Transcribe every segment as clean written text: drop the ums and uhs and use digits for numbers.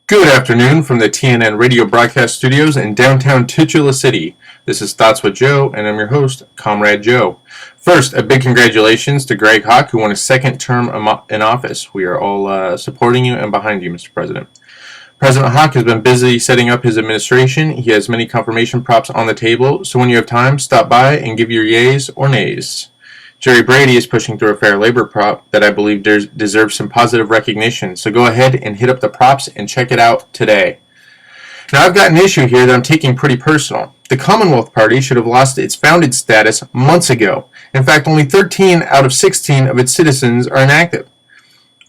Good afternoon from the TNN Radio Broadcast Studios in downtown Titular City. This is Thoughts with Joe, and I'm your host, Comrade Joe. First, a big congratulations to Greg Hawk, who won his second term in office. We are all supporting you and behind you, Mr. President. President Hawk has been busy setting up his administration. He has many confirmation props on the table, so when you have time, stop by and give your yays or nays. Jerry Brady is pushing through a fair labor prop that I believe deserves some positive recognition, so go ahead and hit up the props and check it out today. Now, I've got an issue here that I'm taking pretty personal. The Commonwealth Party should have lost its founded status months ago. In fact, only 13 out of 16 of its citizens are inactive.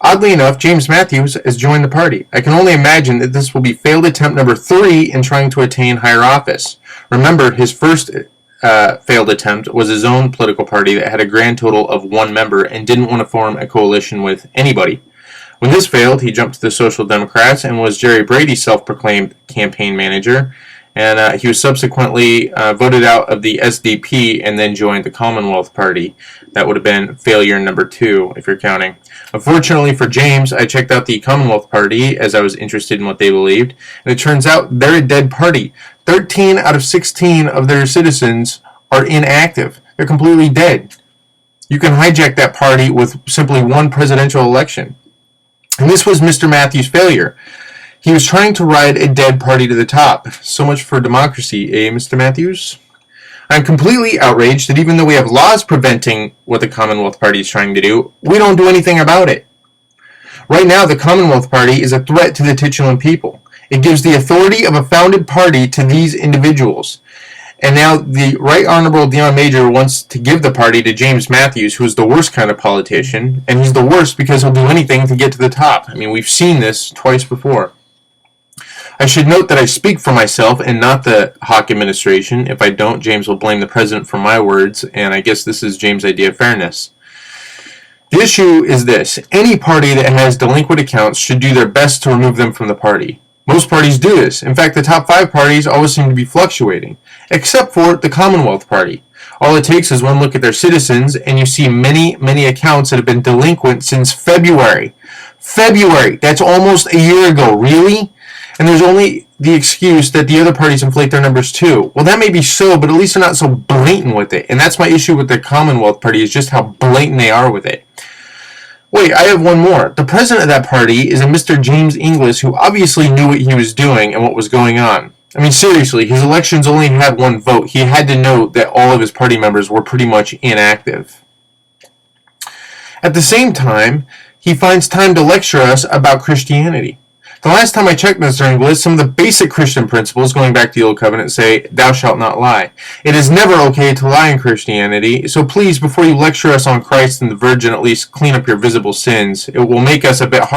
Oddly enough, James Matthews has joined the party. I can only imagine that this will be failed attempt number 3 in trying to attain higher office. Remember, his first failed attempt was his own political party that had a grand total of 1 member and didn't want to form a coalition with anybody. When this failed, he jumped to the Social Democrats and was Jerry Brady's self-proclaimed campaign manager, and he was subsequently voted out of the SDP and then joined the Commonwealth Party. That would have been failure number 2, if you're counting. Unfortunately for James, I checked out the Commonwealth Party as I was interested in what they believed, and it turns out they're a dead party. 13 out of 16 of their citizens are inactive. They're completely dead. You can hijack that party with simply one presidential election. And this was Mr. Matthews' failure. He was trying to ride a dead party to the top. So much for democracy, eh, Mr. Matthews? I'm completely outraged that even though we have laws preventing what the Commonwealth Party is trying to do, we don't do anything about it. Right now, the Commonwealth Party is a threat to the titular people. It gives the authority of a founded party to these individuals. And now the Right Honorable Dion Major wants to give the party to James Matthews, who is the worst kind of politician, and he's the worst because he'll do anything to get to the top. I mean, we've seen this twice before. I should note that I speak for myself and not the Hawk administration. If I don't, James will blame the president for my words, and I guess this is James' idea of fairness. The issue is this. Any party that has delinquent accounts should do their best to remove them from the party. Most parties do this. In fact, the top 5 parties always seem to be fluctuating, except for the Commonwealth Party. All it takes is one look at their citizens, and you see many, many accounts that have been delinquent since February. February! That's almost a year ago. Really? And there's only the excuse that the other parties inflate their numbers too. Well, that may be so, but at least they're not so blatant with it. And that's my issue with the Commonwealth Party, is just how blatant they are with it. Wait, I have one more. The president of that party is a Mr. James Inglis, who obviously knew what he was doing and what was going on. I mean, seriously, his elections only had 1 vote. He had to know that all of his party members were pretty much inactive. At the same time, he finds time to lecture us about Christianity. The last time I checked, Mr. Inglis, some of the basic Christian principles going back to the Old Covenant say, "Thou shalt not lie." It is never okay to lie in Christianity, so please, before you lecture us on Christ and the Virgin, at least clean up your visible sins. It will make us a bit harder.